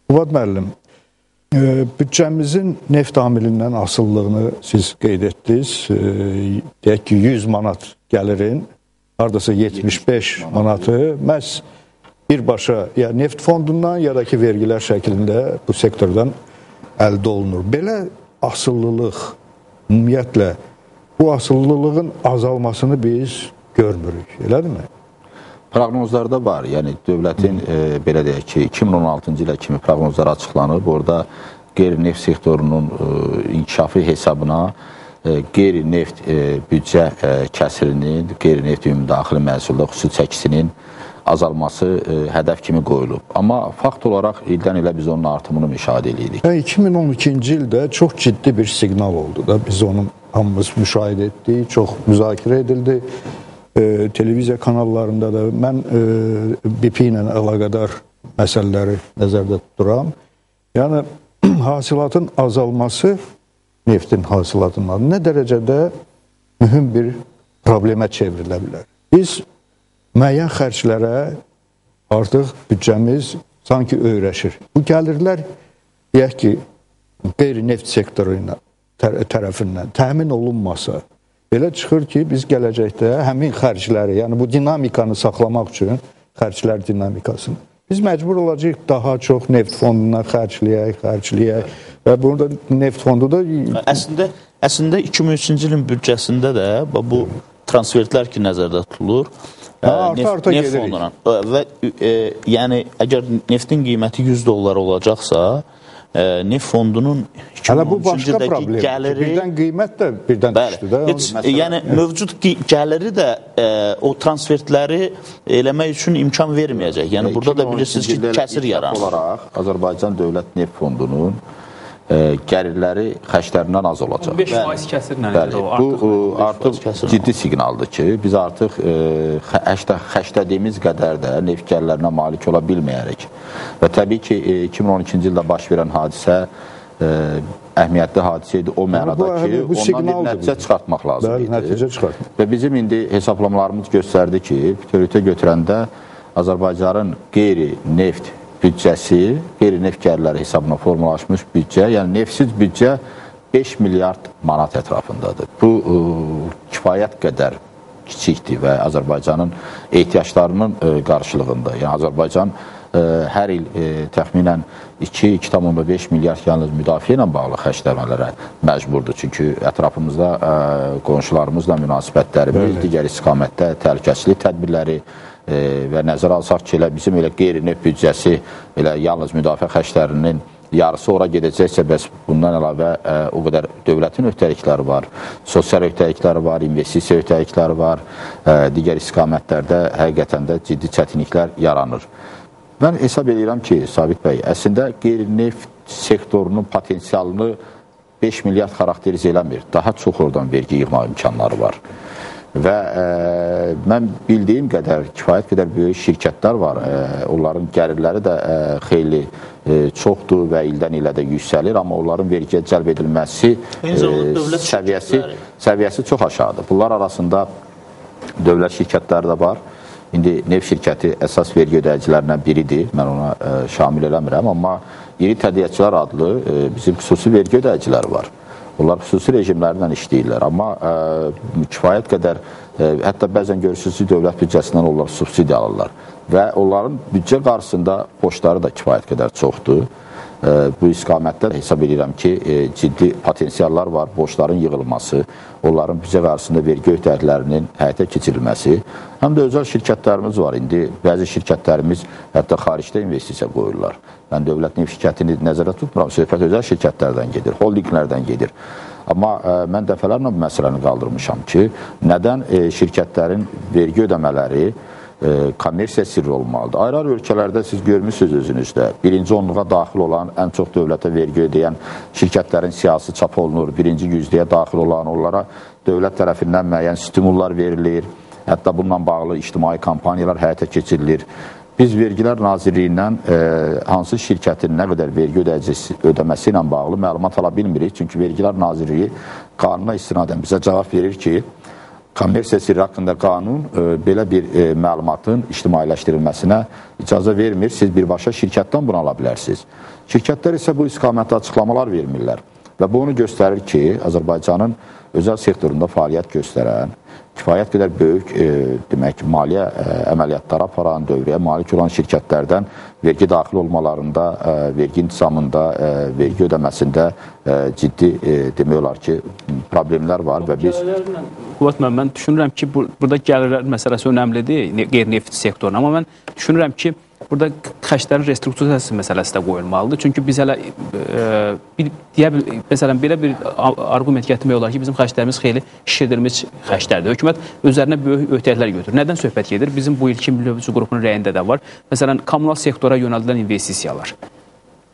Fuad müəllim, büdcəmizin neft amilindən asıllığını siz qeyd etdiniz. Deyək ki, 100 manat gəlirin, haradasa 75 manatı məhz birbaşa ya neft fondundan ya da ki vergilər şəklində bu sektordan əldə olunur. Belə asıllılıq, ümumiyyətlə, bu asıllılığın azalmasını biz görmürük, elədirmi? Proqnozlarda var, yəni dövlətin belə deyək ki, 2016-cı ilə kimi proqnozlar açıqlanıb, orada qeyri-neft sektorunun inkişafı hesabına qeyri-neft büdcə kəsirinin, qeyri-neft ümumdaxili məhsulda xüsusi çəkisinin azalması hədəf kimi qoyulub. Amma fakt olaraq ildən ilə biz onun artımını müşahidə edirik. 2012-ci ildə çox ciddi bir siqnal oldu da, biz onu hamımız müşahidə etdik, çox müzakirə edildi. Televiziya kanallarında da mən BP ilə əlaqədar məsələləri nəzərdə tuturam. Yəni, hasilatın azalması, neftin hasilatının nə dərəcədə mühüm bir problemə çevrilə bilər. Biz müəyyən xərclərə artıq büdcəmiz sanki öyrəşir. Bu gəlirlər, deyək ki, qeyri-neft sektoru tərəfindən təmin olunmasa, belə çıxır ki, biz gələcəkdə həmin xərcləri, yəni bu dinamikanı saxlamaq üçün, xərclər dinamikasını, biz məcbur olacaq daha çox neft fonduna xərcləyək və burada neft fondu da... Əslində 2003-cü ilin büdcəsində də bu transfertlər ki, nəzərdə tutulur, arta gedirik. Və yəni, əgər neftin qiyməti $100 olacaqsa, neft fondunun 2013-cü ildəki gəliri... Birdən qiymət də birdən düşdü də. Yəni, mövcud gəliri də o transfertləri eləmək üçün imkan verməyəcək. Yəni, burada da bilirsiniz ki, kəsir yaranır. Olaraq, Azərbaycan Dövlət Neft Fondunun gəlirləri xərclərindən az olacaq. 15% kəsirlə. Bu artıq ciddi siqnaldır ki, biz artıq xərclədiyimiz qədər də neft gəlirlərinə malik ola bilməyərik. Və təbii ki, 2012-ci ildə baş verən hadisə əhəmiyyətli hadisə idi o mənada ki, ondan bir nəticə çıxartmaq lazım idi. Və bizim indi hesablamalarımız göstərdi ki, bütövlükdə götürəndə Azərbaycanın qeyri-neft büdcəsi, qeyri-neft gəlirləri hesabına formalaşmış büdcə, yəni neftsiz büdcə 5 milyard manat ətrafındadır. Bu, kifayət qədər kiçikdir və Azərbaycanın ehtiyaclarının qarşılığında. Yəni, Azərbaycan hər il təxminən 2,5 milyard yalnız müdafiə ilə bağlı xərcləmələrə məcburdur. Çünki ətrafımızda qonşularımızla münasibətlərimiz, digər istiqamətdə təhlükəsizlik tədbirləri və nəzərə alsaq ki, bizim elə qeyri-neft büdcəsi yalnız müdafiə xərclərinin yarısı ora gedəcəksə, bəs bundan əlavə o qədər dövlətin öhdəlikləri var, sosial öhdəlikləri var, investisiya öhdəlikləri var, digər istiqamətlərdə həqiqətən də ciddi çətinliklər yaranır. Mən hesab edirəm ki, Sabit bəy, əslində qeyri-neft sektorunun potensialını 5 milyard xarakterizə eləmir. Daha çox oradan vergi yığma imkanları var. Və mən bildiyim qədər, kifayət qədər böyük şirkətlər var. Onların gəlirləri də xeyli çoxdur və ildən ilə də yüksəlir, amma onların vergiyə cəlb edilməsi səviyyəsi çox aşağıdır. Bunlar arasında dövlət şirkətləri də var. İndi neft şirkəti əsas vergi ödəyicilərindən biridir, mən ona şamil eləmirəm, amma iri tədiyyatçılar adlı bizim xüsusi vergi ödəyiciləri var. Onlar xüsusi rejimlərlə işləyirlər, amma kifayət qədər, hətta bəzən görürsünüz ki, dövlət büdcəsindən onlar subsidiya alırlar və onların büdcə qarşısında borcları da kifayət qədər çoxdur. Bu istiqamətdə hesab edirəm ki, ciddi potensiallar var, borcların yığılması, onların büdcə qarşısında vergi öhdəliklərinin həyata keçirilməsi, həm də özəl şirkətlərimiz var. İndi bəzi şirkətlərimiz hətta xaricdə investisiya qoyurlar. Mən dövlət neft şirkətini nəzərdə tutmuram, söhbət özəl şirkətlərdən gedir, holdinglərdən gedir. Amma mən dəfələrlə bu məsələni qaldırmışam ki, nədən şirkətlərin vergi ödəmələri kommersiya sirri olmalıdır. Ayrı-ayrı ölkələrdə siz görmüsünüz özünüzdə. Birinci onluğa daxil olan, ən çox dövlətə vergi ödəyən şirkətlərin siyasi çap olunur. Birinci yüzdəyə daxil olan, onlara dövlət tərəfindən müəyyən stimullar verilir. Hətta bununla bağlı ictimai kampaniyalar həyata keçirilir. Biz Vergilər Nazirliyindən hansı şirkətin nə qədər vergi ödəməsi ilə bağlı məlumat ala bilmirik. Çünki Vergilər Nazirliyi qanuna istinadən bizə cavab verir ki, kommersiya sirri haqqında qanun belə bir məlumatın ictimailəşdirilməsinə icazə vermir. Siz birbaşa şirkətdən bunu ala bilərsiniz. Şirkətlər isə bu istiqamətdə açıqlamalar vermirlər. Və bu onu göstərir ki, Azərbaycanın özəl sektorunda fəaliyyət göstərən, kifayət qədər böyük demək, maliyyə əməliyyatları aparan, dövrəyə malik olan şirkətlərdən vergi daxil olmalarında, vergi intizamında, vergi ödəməsində ciddi demək olar ki, problemlər var və biz... Qüvvət mən düşünürəm ki, burada gəlirlər məsələsi önəmlidir, qeyri-neft sektoruna, amma mən düşünürəm ki, burada xərclərin restrukturizasiya məsələsi də qoyulmalıdır. Çünki biz hələ məsələn belə bir arqument gətirmək olar ki, bizim xərclərimiz xeyli şişirdilmiş xərclərdir. Hökumət özlərinə böyük öhdəliklər götürür. Nədən söhbət gedir? Bizim bu ilkin Milli Büdcə qrupunun rəyində də var. Məsələn, kommunal sektora yönəldilən investisiyalar.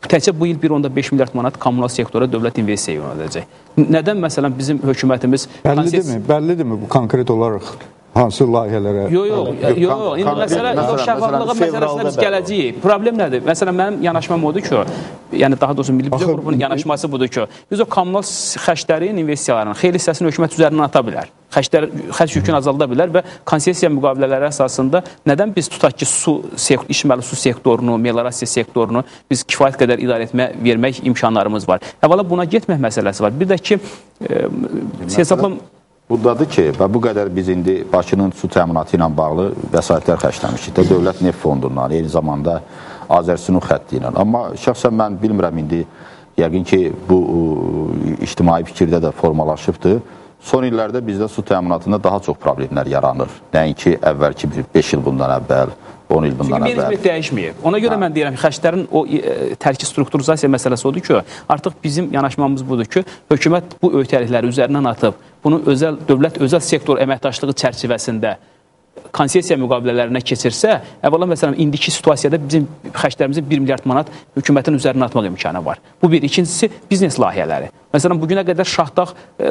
Təkcə bu il 1.5 milyard manat kommunal sektora dövlət investisiya yönəldəcək. Nədən məsələn bizim hökumətimiz... Bəllidirmi bu konkret olaraq? Hansı layihələrə? Yox. İndi məsələ şəffaflığa məsələsinə biz gələcəyik. Problem nədir? Məsələn, mənim yanaşmam odur ki, yəni daha doğrusu Milli Büdcə qrupunun yanaşması budur ki, biz o kommunal xərclərin, investisiyaların xeyli hissəsini hökumət üzərindən ata bilər. Xərc yükünü azalda bilər və konsesiya müqavilələri əsasında nədən biz tutaq ki, içməli su sektorunu, meliorasiya sektorunu biz kifayət qədər idarə vermək imkanlarımız var. Əvvəla buna getmək məsələsi var. Bir də ki, hesablam... Bundadır ki, və bu qədər biz indi Bakının su təminatı ilə bağlı vəsaitlər xərcləmişik də Dövlət Neft Fondundan, eyni zamanda Azərsunu xətti ilə. Amma şəxsən mən bilmirəm indi, yəqin ki, bu ictimai fikirdə də formalaşıbdır. Son illərdə bizdə su təminatında daha çox problemlər yaranır. Nəinki əvvəlki 5 il bundan əvvəl, 10 il bundan əvvəl. Çünki mecburiyyət dəyişməyib. Ona görə mən deyirəm, xərclərin o tərki strukturizasiya məsələsi odur ki, artıq bizim yanaşmamız budur ki, hökumət bu öhdəlikləri üzərindən atıb, bunu dövlət özəl sektor əməkdaşlığı çərçivəsində konsesiya müqavilələrinə keçirsə, əvvəla məsələn, indiki situasiyada bizim xərclərimizin 1 milyard manat hökumətin üzərinə atmaq imkanı var. Bu bir. İkincisi, biznes layihələri. Məsələn, bugünə qədər Şahdağ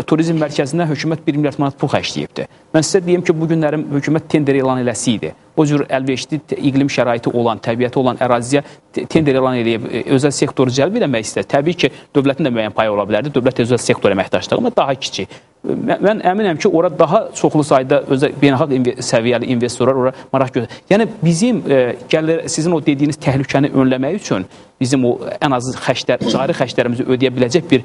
turizm mərkəzinə hökumət 1 milyard manat pul xərcləyibdir. Mən sizə deyim ki, bugünlərin hökumət tender elan eləsi idi. O cür əlverişli iqlim şəraiti olan, təbiəti olan əraziyə tender elan eləyib, özəl sektoru cəlb eləmək istər. Təbii ki, dövlətin də müəyyən payı ola bilərdi, dövlət özəl sektor əməkdaşlığı, amma daha kiçik. Mən əminəm ki, ora daha çoxlu sayda beynəlxalq səviyyəli investorlar ora maraq göstərir. Yəni, bizim sizin o dediyiniz təhlükəni önləmək üçün bizim o ən az cari xərclərimizi ödəyə biləcək bir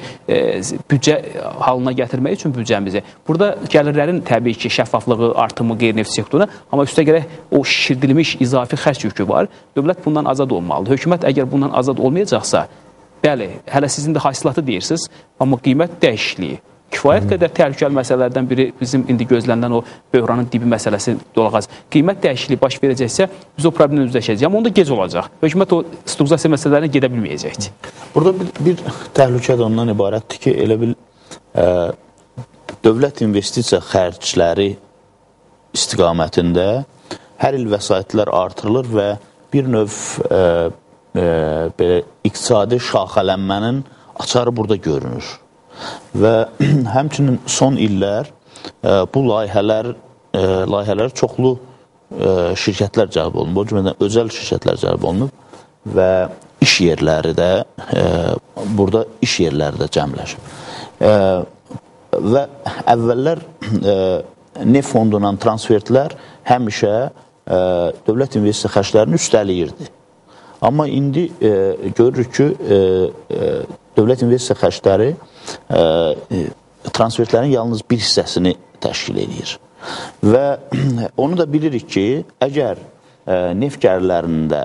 büdcə halına gətirmək üçün büdcəmizi. Burada gəlirlərin təbii ki, şəffaflığı, artımı, qeyri-neft sektoruna, amma üstə gərək o şişirdilmiş izafi xərc yükü var. Dövlət bundan azad olmalıdır. Hökumət əgər bundan azad olmayacaqsa, bəli, hələ sizin də hasilatı deyirsiniz, amma qiymət dəyişikliyi. Kifayət qədər təhlükəli məsələlərdən biri bizim indi gözlənilən o böhranın dibi məsələsi dolağaz. Qiymət dəyişikliyi baş verəcəksə, biz o problemlə üzləşəcəyik. Amma onda gec olacaq. Hökumət o strukturasiya məsələlərinə gedə bilməyəcəkdir. Burada bir təhlükə də ondan ibarətdir ki, elə bil dövlət investisiya xərcləri istiqamətində hər il vəsaitlər artırılır və bir növ belə iqtisadi şaxələnmənin açarı burada görünür. Və həmçinin son illər bu layihələr çoxlu şirkətlər cəlb olunub, o cümlədən özəl şirkətlər cəlb olunub və iş yerləri də, burada iş yerləri də cəmləşib. Və əvvəllər neft fondundan transfertlər həmişə dövlət investisiya xərclərini üstəliyirdi. Amma indi görürük ki, dövlət investisiya xərcləri transfertlərin yalnız bir hissəsini təşkil edir. Və onu da bilirik ki, əgər neft gəlirlərində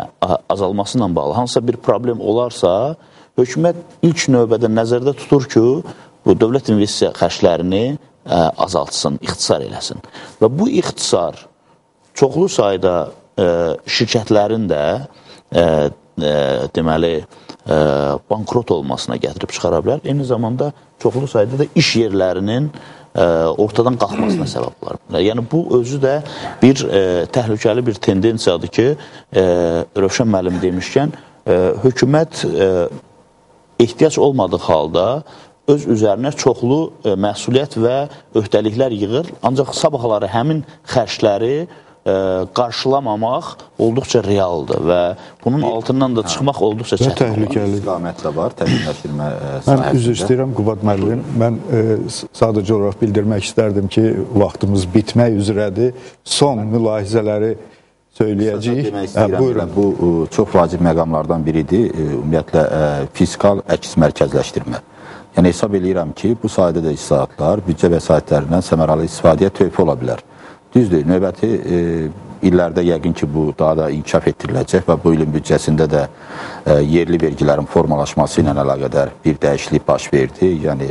azalması ilə bağlı hansısa bir problem olarsa, hökumət ilk növbədə nəzərdə tutur ki, bu dövlət investisiya xərclərini azaltsın, ixtisar eləsin. Və bu ixtisar çoxlu sayda şirkətlərin də deməli, bankrot olmasına gətirib çıxara bilər. Eyni zamanda çoxlu sayda da iş yerlərinin ortadan qalxmasına səbəb olar. Yəni bu özü də bir təhlükəli bir tendensiyadır ki, Rövşən müəllim demişkən, hökumət ehtiyac olmadığı halda öz üzərinə çoxlu məsuliyyət və öhdəliklər yığır, ancaq sabahları həmin xərcləri qarşılamamaq olduqca realdır və bunun altından da çıxmaq olduqca təhlükəli. İstiqamətlə var, təkmilləşdirmə sahəsində. Mən üzr istəyirəm Qubad müəllim. Mən sadəcə olaraq bildirmək istərdim ki, vaxtımız bitmək üzrədir. Son mülahizələri söyləyəcəyik. Buyurun. Bu çox vacib məqamlardan biridir. Ümumiyyətlə, fiskal əks mərkəzləşdirmə. Yəni, hesab edirəm ki, bu sayədə də islahatlar büdcə vəsaitlərindən səmərəli istifadəyə töhfə ola bilər. Düzdür, növbəti illərdə yəqin ki, bu daha da inkişaf etdiriləcək və bu ilin büdcəsində də yerli vergilərin formalaşması ilə əlaqədar bir dəyişiklik baş verdi. Yəni,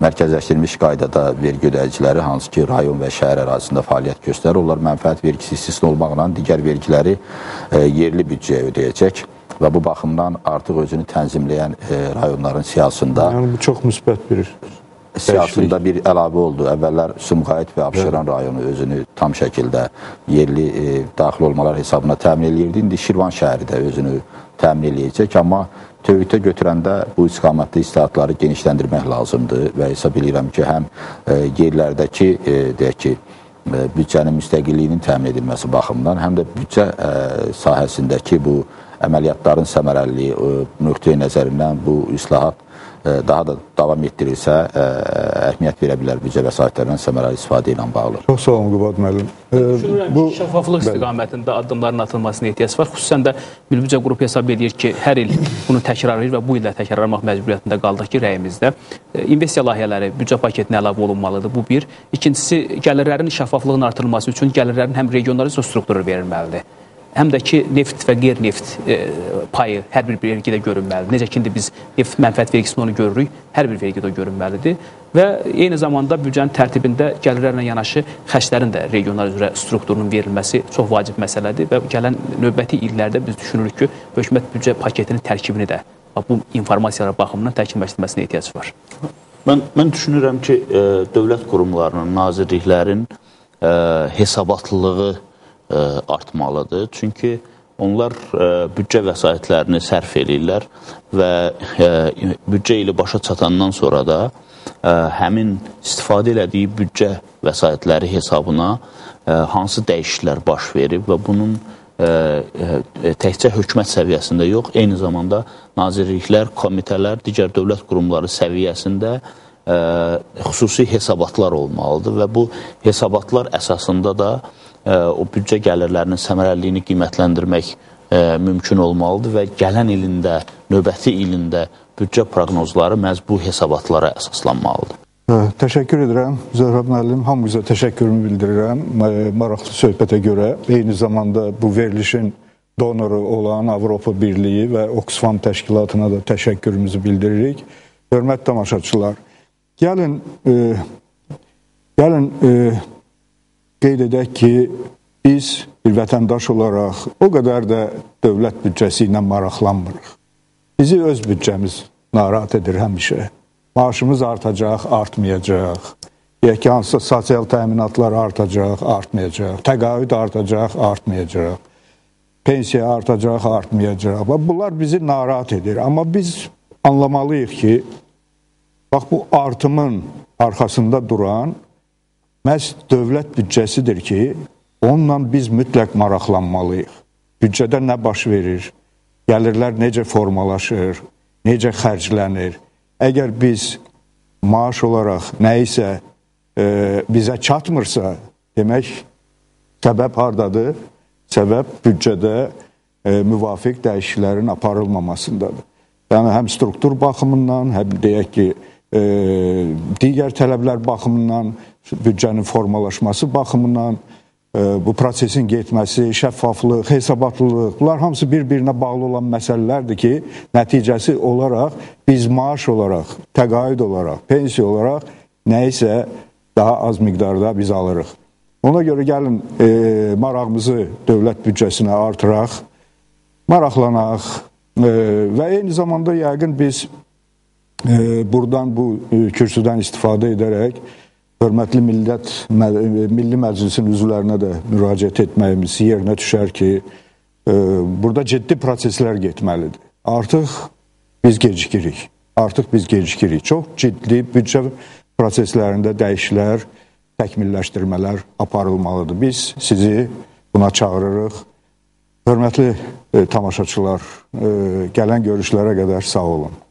mərkəzləşdirilmiş qaydada vergi ödəyiciləri, hansı ki, rayon və şəhər ərazisində fəaliyyət göstərir, onlar mənfəət vergisi istisna olmaqla digər vergiləri yerli büdcəyə ödəyəcək və bu baxımdan artıq özünü tənzimləyən rayonların siyasında... Yəni, bu çox müsbət bir... Siyasında bir əlavə oldu. Əvvəllər Sumqayıt və Abşeron rayonu özünü tam şəkildə yerli daxil olmalar hesabına təmin edirdi. İndi Şirvan şəhəri də özünü təmin edəcək. Amma tövhüdə götürəndə bu istiqamətli islahatları genişləndirmək lazımdır və hesab edirəm ki, həm yerlərdəki, deyək ki, büdcənin müstəqilliyinin təmin edilməsi baxımından, həm də büdcə sahəsindəki bu əməliyyatların səmərəliliyi nöqteyi nəzərindən bu islahat daha da davam etdirilsə, əhmiyyət verə bilər büdcə vəsaitlərindən səmərəli istifadə ilə bağlı. Çox sağ olun, Qubad müəllim. Şəffaflıq istiqamətində addımların atılmasına ehtiyac var. Xüsusən də Milli Büdcə Qrupu hesab edir ki, hər il bunu təkrarlayır və bu ildə təkrarlamaq məcburiyyətində qaldıq ki, rəyimizdə investisiya layihələri büdcə paketinə əlavə olunmalıdır. Bu bir. İkincisi, gəlirlərin şəffaflığının artırılması üçün gəlirlərin həm regionalizasiya strukturu verilməlidir, həm də ki, neft və qeyri-neft payı hər bir vergidə görünməlidir. Necə ki, indi biz neft mənfəət vergisini onu görürük, hər bir vergidə görünməlidir. Və eyni zamanda büdcənin tərtibində gəlirlərlə yanaşı xərclərin də regional üzrə strukturunun verilməsi çox vacib məsələdir və gələn növbəti illərdə biz düşünürük ki, hökumət büdcə paketinin tərkibini də bu informasiyalar baxımından təkmilləşdirməsinə ehtiyac var. Mən düşünürəm ki, dövlət qurumlarının, nazirliklərin hesabatlılığı artmalıdır. Çünki onlar büdcə vəsaitlərini sərf edirlər və büdcə ili başa çatandan sonra da həmin istifadə elədiyi büdcə vəsaitləri hesabına hansı dəyişikliklər baş verib və bunun təkcə hökumət səviyyəsində yox, eyni zamanda nazirliklər, komitələr, digər dövlət qurumları səviyyəsində xüsusi hesabatlar olmalıdır və bu hesabatlar əsasında da o büdcə gəlirlərinin səmərəliliyini qiymətləndirmək mümkün olmalıdır və gələn ilində, növbəti ilində büdcə proqnozları məhz bu hesabatlara əsaslanmalıdır. Təşəkkür edirəm Zöhrab müəllim, hamınıza təşəkkürümü bildirirəm maraqlı söhbətə görə. Eyni zamanda bu verilişin donoru olan Avropa Birliyi və Oxfam təşkilatına da təşəkkürümüzü bildiririk. Hörmətli tamaşaçılar, gəlin qeyd edək ki, biz bir vətəndaş olaraq o qədər də dövlət büdcəsi ilə maraqlanmırıq. Bizi öz büdcəmiz narahat edir həmişə. Maaşımız artacaq, artmayacaq. Deyək ki, hansısa sosial təminatlar artacaq, artmayacaq. Təqaüd artacaq, artmayacaq. Pensiya artacaq, artmayacaq. Bunlar bizi narahat edir. Amma biz anlamalıyıq ki, bax bu artımın arxasında duran məhz dövlət büdcəsidir ki, onunla biz mütləq maraqlanmalıyıq. Büdcədə nə baş verir? Gəlirlər necə formalaşır? Necə xərclənir? Əgər biz maaş olaraq nəyisə bizə çatmırsa, demək, səbəb hardadır? Səbəb büdcədə müvafiq dəyişikliklərin aparılmamasındadır. Yəni, həm struktur baxımından, həm deyək ki, digər tələblər baxımından, büdcənin formalaşması baxımından, bu prosesin getməsi, şəffaflıq, hesabatlılıq, bunlar hamısı bir-birinə bağlı olan məsələlərdir ki, nəticəsi olaraq biz maaş olaraq, təqaüd olaraq, pensiya olaraq nəyisə daha az miqdarda biz alırıq. Ona görə gəlin marağımızı dövlət büdcəsinə artıraq, maraqlanaq və eyni zamanda yəqin biz buradan bu kürsüdən istifadə edərək hörmətli Milli Məclisin üzvlərinə də müraciət etməyimiz yerinə düşər ki, burada ciddi proseslər getməlidir. Artıq biz gecikirik. Çox ciddi büdcə proseslərində dəyişikliklər, təkmilləşdirmələr aparılmalıdır. Biz sizi buna çağırırıq. Hörmətli tamaşaçılar, gələn görüşlərə qədər sağ olun.